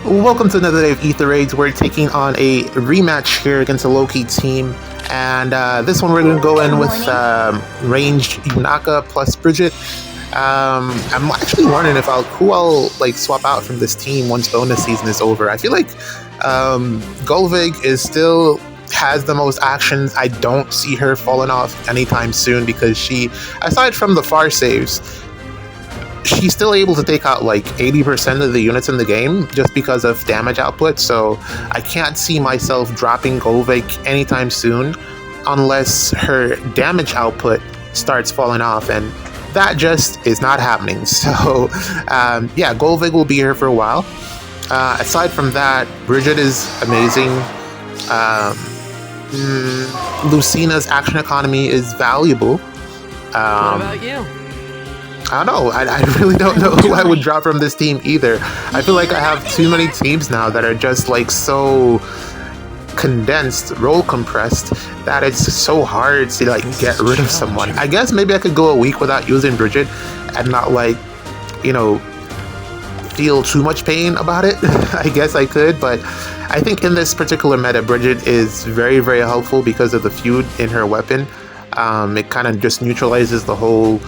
Welcome to another day of Ether Raids. We're taking on a rematch here against a low-key team. And this one we're going to go in with ranged Yunaka plus Bridget. I'm actually wondering if who I'll like swap out from this team once bonus season is over. I feel like Golvig is still has the most actions. I don't see her falling off anytime soon because she, aside from the far saves, she's still able to take out like 80% of the units in the game just because of damage output. So I can't see myself dropping Golvig anytime soon unless her damage output starts falling off, and that just is not happening. So yeah, Golvig will be here for a while. Aside from that, Bridget is amazing. Lucina's action economy is valuable. What about you? I don't know. I really don't know who I would drop from this team either. I feel like I have too many teams now that are just like so condensed, role compressed, that it's so hard to like get rid of someone. I guess maybe I could go a week without using Bridget and not like, you know, feel too much pain about it. I guess I could, but I think in this particular meta, Bridget is very, very helpful because of the feud in her weapon. It kind of just neutralizes the whole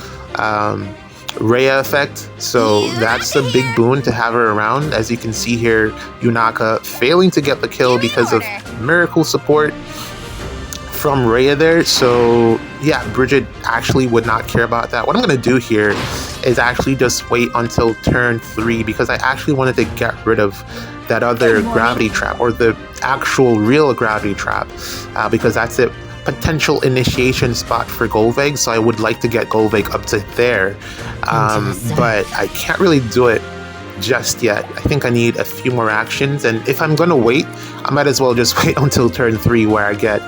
Rhea effect, so that's a big boon to have her around. As you can see here, Yunaka failing to get the kill because of miracle support from Rhea there. So yeah, Bridget actually would not care about that. What I'm going to do here is actually just wait until turn 3 because I actually wanted to get rid of that other gravity trap, or the actual real gravity trap, because that's it. Potential initiation spot for Golvig, so I would like to get Golvig up to there, but I can't really do it just yet. I think I need a few more actions, and if I'm gonna wait, I might as well just wait until turn 3 where I get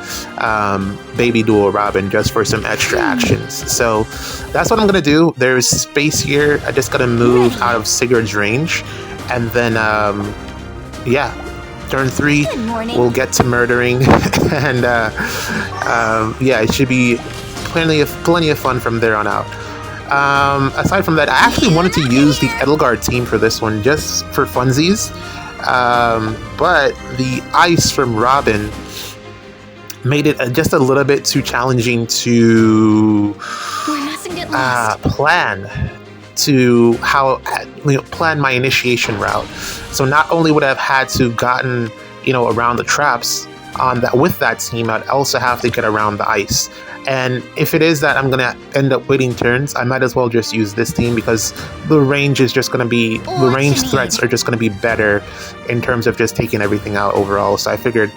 Baby Dual Robin just for some extra actions. So that's what I'm gonna do. There's space here. I just gotta move out of Sigurd's range, and then yeah, turn 3 we'll get to murdering and yeah, it should be plenty of fun from there on out. Aside from that, I actually wanted to use the Edelgard team for this one just for funsies, but the ice from Robin made it just a little bit too challenging to plan my initiation route. So not only would I have had to gotten, you know, around the traps on that with that team, I'd also have to get around the ice. And if it is that I'm gonna end up waiting turns, I might as well just use this team because the range is just gonna be, the range threats are just gonna be better in terms of just taking everything out overall. So I figured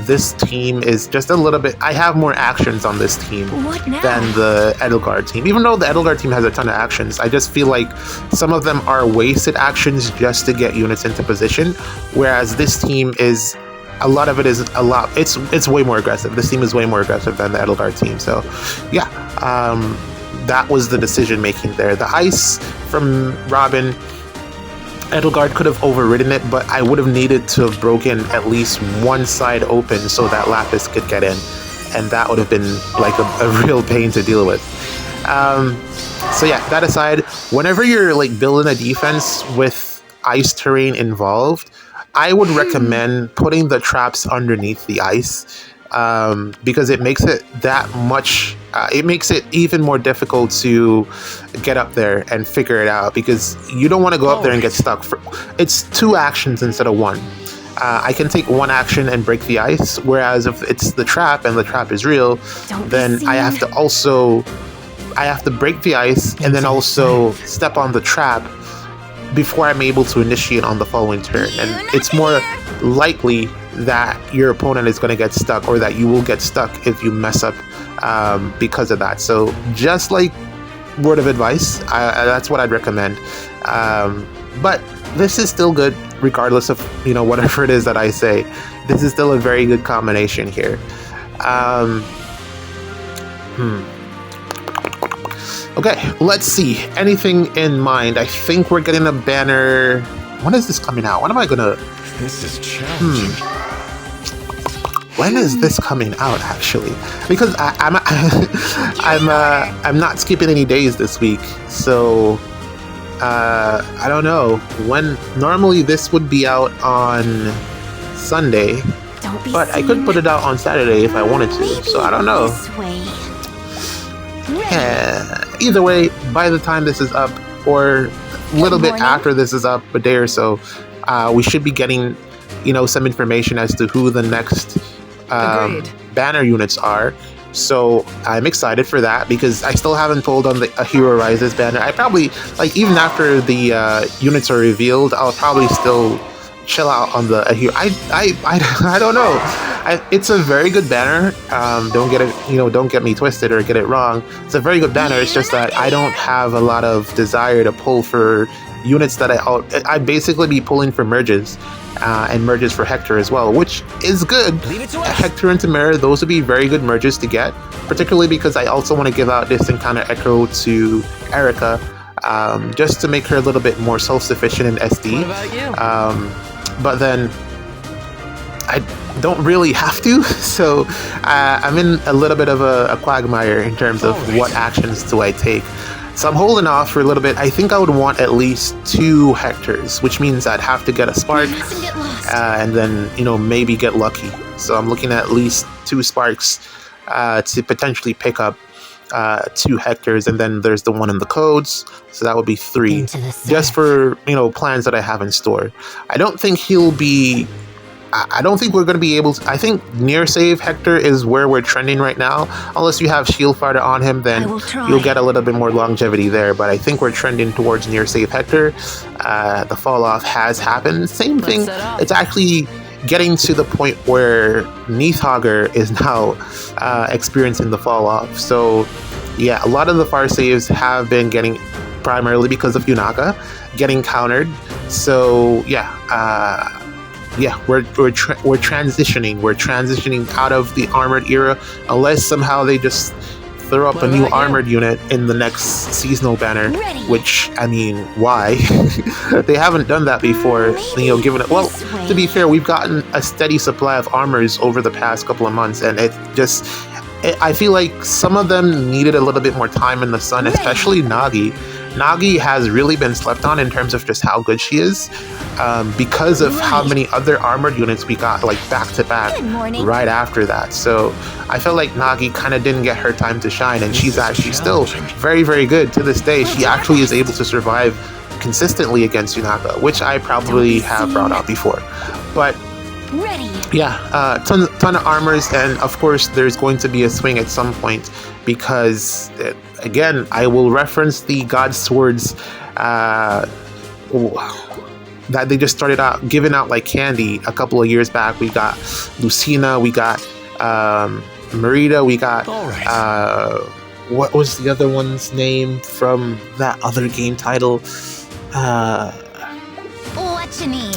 this team is just a little bit, I have more actions on this team than the Edelgard team. Even though the Edelgard team has a ton of actions, I just feel like some of them are wasted actions just to get units into position, whereas this team is, a lot of it is a lot, it's way more aggressive. This team is way more aggressive than the Edelgard team. So yeah, that was the decision making there. The ice from Robin, Edelgard could have overridden it, but I would have needed to have broken at least one side open so that Lapis could get in, and that would have been like a real pain to deal with. So yeah, that aside, whenever you're like building a defense with ice terrain involved, I would recommend putting the traps underneath the ice, because it makes it that much, it makes it even more difficult to get up there and figure it out, because you don't want to go up there and get stuck. It's 2 actions instead of 1. I can take 1 action and break the ice, whereas if it's the trap and the trap is real, then I have to break the ice and then also step on the trap before I'm able to initiate on the following turn. And it's more likely that your opponent is going to get stuck, or that you will get stuck if you mess up because of that. So just like word of advice, that's what I'd recommend. But this is still good regardless of, you know, whatever it is that I say. This is still a very good combination here. Okay, let's see. Anything in mind? I think we're getting a banner. When is this coming out? When am I gonna? This is challenging. When is this coming out, actually? Because I'm not skipping any days this week, so I don't know when. Normally this would be out on Sunday, but I could put it out on Saturday if I wanted to. So I don't know. Either way, by the time this is up, or a little bit after this is up, a day or so, we should be getting, some information as to who the next banner units are. So I'm excited for that because I still haven't pulled on the A Hero Rises banner. I probably, even after the units are revealed, I'll probably still chill out on the A Hero. I don't know. It's a very good banner. Don't get it, don't get me twisted or get it wrong. It's a very good banner. It's just that I don't have a lot of desire to pull for units that I basically be pulling for merges. And merges for Hector as well, which is good. Hector and Tamara, those would be very good merges to get, particularly because I also want to give out this Encounter Echo to Erica, just to make her a little bit more self-sufficient in SD. But then I don't really have to, so I'm in a little bit of a quagmire in terms of what actions do I take. So I'm holding off for a little bit. I think I would want at least 2 Hectors, which means I'd have to get a Spark and then, maybe get lucky. So I'm looking at least 2 Sparks to potentially pick up 2 Hectors, and then there's the one in the codes. So that would be 3, just for, plans that I have in store. I don't think I don't think we're going to be able to. I think near save Hector is where we're trending right now. Unless you have Shield Fighter on him, then you'll get a little bit more longevity there. But I think we're trending towards near save Hector. The fall off has happened. Same thing. It's actually getting to the point where Neathhogger is now experiencing the fall off. So yeah, a lot of the far saves have been getting, primarily because of Yunaka, getting countered. So yeah. We're transitioning. We're transitioning out of the armored era, unless somehow they just throw up a new armored unit in the next seasonal banner. Which, I mean, why? They haven't done that before. Given it. Well, to be fair, we've gotten a steady supply of armors over the past couple of months, and I feel like some of them needed a little bit more time in the sun, especially Nagi. Nagi has really been slept on in terms of just how good she is, because of how many other armored units we got back to back right after that. So I felt like Nagi kind of didn't get her time to shine, and she's actually still very, very good to this day. She actually is able to survive consistently against Yunaka, which I probably have brought out before. But yeah, ton of armors, and of course there's going to be a swing at some point because again, I will reference the God Swords that they just started out giving out like candy a couple of years back. We got Lucina, we got Merida, we got what was the other one's name from that other game title?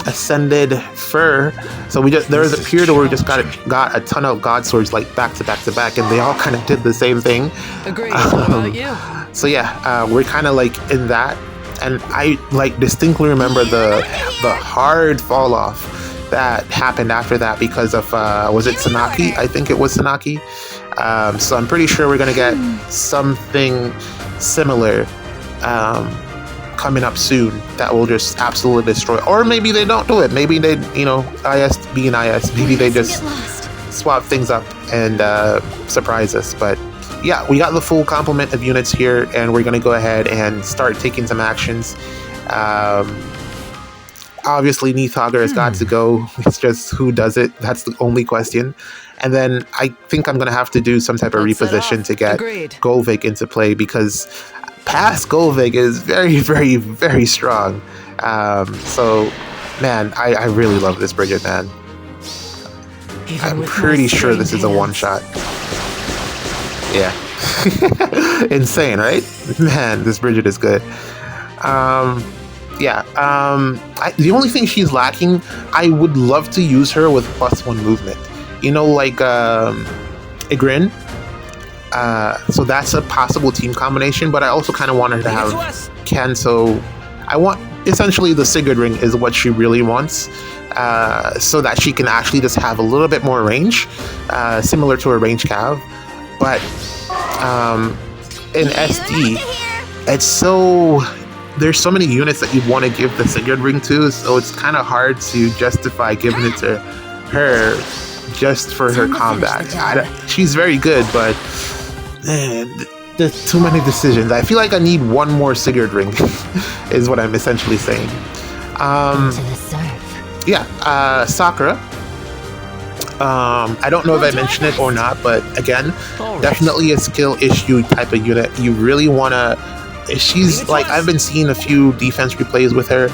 Ascended Fur. So there was a period where we just got a ton of God Swords back to back to back, and they all kind of did the same thing. Agreed. What about you? So yeah, we're kind of in that, and I distinctly remember the hard fall off that happened after that because of was it Sanaki? I think it was Sanaki. So I'm pretty sure we're gonna get something similar coming up soon that will just absolutely destroy. Or maybe they don't do it. Maybe they, IS being IS, maybe they just swap things up and surprise us. But yeah, we got the full complement of units here, and we're gonna go ahead and start taking some actions. Obviously, Neathhogger has got to go. It's just who does it? That's the only question. And then I think I'm going to have to do some type of reposition to get Golvig into play, because past Golvig is very, very, very strong. So, man, I really love this Bridget, man. I'm pretty sure this is a one-shot. Yeah. Insane, right? Man, this Bridget is good. The only thing she's lacking, I would love to use her with +1 movement. Like Igrin. So that's a possible team combination, but I also kind of want her to have Kanso. I want, essentially, the Sigurd ring is what she really wants, so that she can actually just have a little bit more range, similar to a range cav. But in SD, it's so there's so many units that you'd want to give the Sigurd ring to, so it's kind of hard to justify giving it to her just for her combat. She's very good, but man, there's too many decisions. I feel like I need one more Sigurd ring, is what I'm essentially saying. Yeah, Sakura. I don't know if I mentioned it or not, but again, definitely a skill issue type of unit. You really want to. She's like, I've been seeing a few defense replays with her,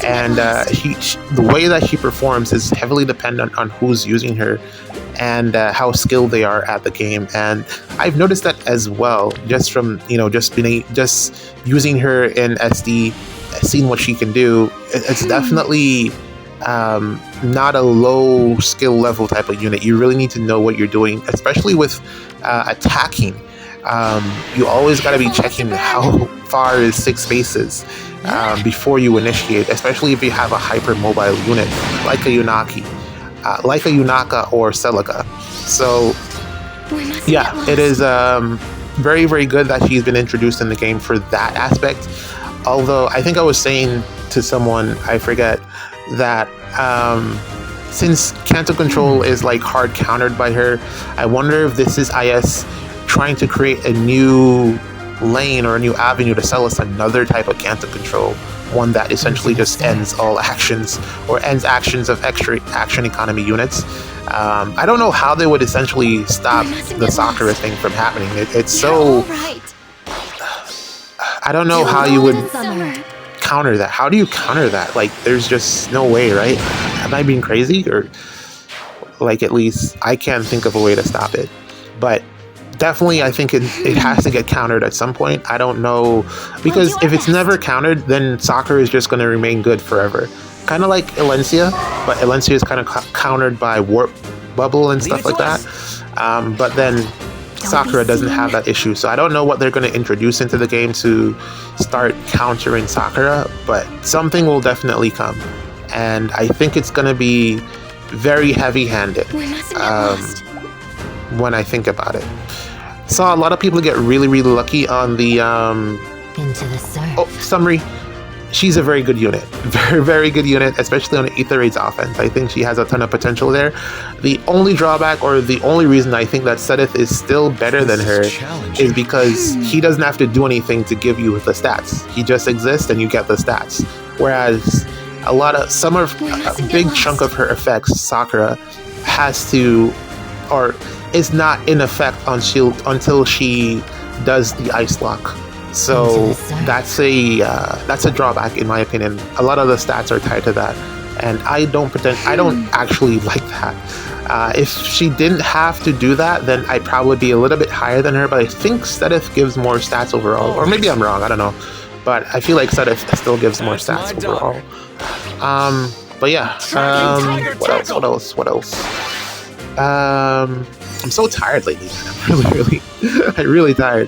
and the way that she performs is heavily dependent on who's using her and how skilled they are at the game. And I've noticed that as well, just from just using her in SD, seeing what she can do. It's definitely not a low skill level type of unit. You really need to know what you're doing, especially with attacking. You always got to be checking how far is 6 spaces before you initiate, especially if you have a hyper mobile unit like a Yunaka or Celica. So yeah, it is very, very good that she's been introduced in the game for that aspect. Although I think I was saying to someone, I forget, that since Canto Control is like hard countered by her, I wonder if this is IS trying to create a new lane or a new avenue to sell us another type of Canto Control, one that essentially just ends all actions or ends actions of extra action economy units. I don't know how they would essentially stop the Sakura thing from happening. It's so... I don't know how you would counter that. How do you counter that? Like, there's just no way, right? Am I being crazy? Or, like, at least I can't think of a way to stop it. But definitely, I think it has to get countered at some point. I don't know, because if it's never countered, then Sakura is just going to remain good forever. Kind of like Elencia, but Elencia is kind of countered by Warp Bubble and stuff like that. But then Sakura doesn't have that issue, so I don't know what they're going to introduce into the game to start countering Sakura, but something will definitely come, and I think it's going to be very heavy-handed when I think about it. Saw a lot of people get really, really lucky on the Into the surf. oh, Summary. She's a very good unit. Very, very good unit, especially on Ather Raid's offense. I think she has a ton of potential there. The only drawback, or the only reason I think that Sedith is still better than her, is because he doesn't have to do anything to give you the stats. He just exists and you get the stats. Whereas a big chunk of her effects, Sakura, has to, or is not in effect on Shield until she does the Ice Lock. So that's a drawback in my opinion. A lot of the stats are tied to that, and I don't actually like that. If she didn't have to do that, then I'd probably be a little bit higher than her, but I think Sedith gives more stats overall, or maybe I'm wrong, I don't know, but I feel like Sedith still gives more stats overall. But yeah, what else? I'm so tired lately, man. I'm really tired.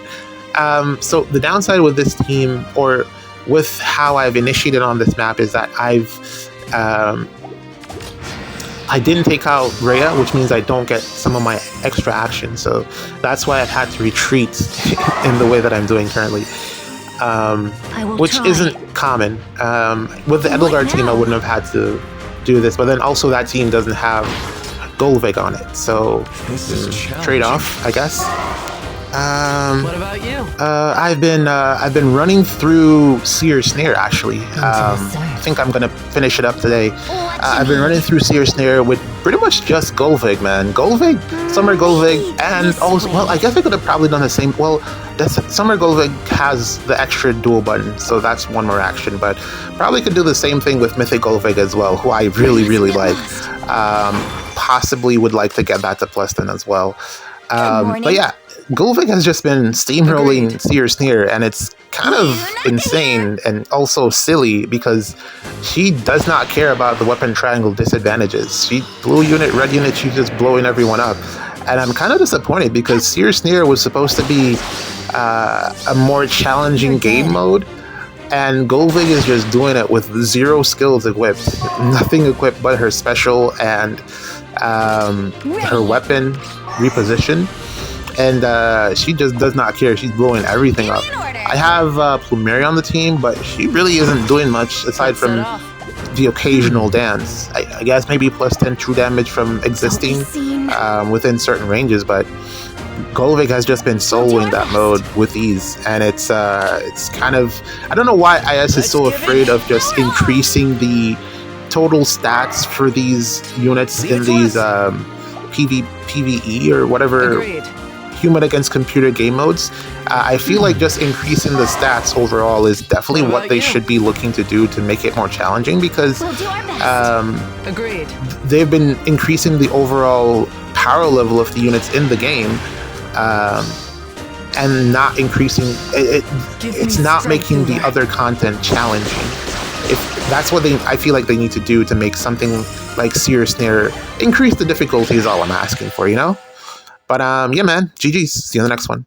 So the downside with this team, or with how I've initiated on this map, is that I didn't take out Rhea, which means I don't get some of my extra action. So that's why I've had to retreat in the way that I'm doing currently, which isn't common. With the Edelgard team, I wouldn't have had to do this, but then also that team doesn't have Golvig on it, so trade-off, I guess. What about you? I've been running through Seer Snare actually. I think I'm gonna finish it up today. I've been running through Seer Snare with pretty much just Golvig, man. Golvig, Summer Golvig, and also, well, I guess I could have probably done the same. Well, Summer Golvig has the extra dual button, so that's one more action. But probably could do the same thing with Mythic Golvig as well, who I really, really like. Possibly would like to get that to +10 as well. But yeah. Golvig has just been steamrolling Seer Snare, and it's kind of insane and also silly because she does not care about the weapon triangle disadvantages. She blue unit, red unit, she's just blowing everyone up. And I'm kind of disappointed because Seer Snare was supposed to be a more challenging game mode, and Golvig is just doing it with 0 skills equipped. Nothing equipped but her special and her weapon reposition. and she just does not care. She's blowing everything up. I have Plumeria on the team, but she really isn't doing much aside from the occasional dance. I guess maybe plus 10 true damage from existing within certain ranges, but Golvik has just been soloing that mode with ease, and it's kind of, I don't know why IS is so afraid of just increasing the total stats for these units in these PvE or whatever human against computer game modes. I feel like just increasing the stats overall is definitely what they should be looking to do to make it more challenging, because they've been increasing the overall power level of the units in the game, and not increasing it's not making the other content challenging. If that's what I feel like they need to do to make something like Seer Snare increase the difficulty is all I'm asking for, you know? But yeah, man, GG's. See you in the next one.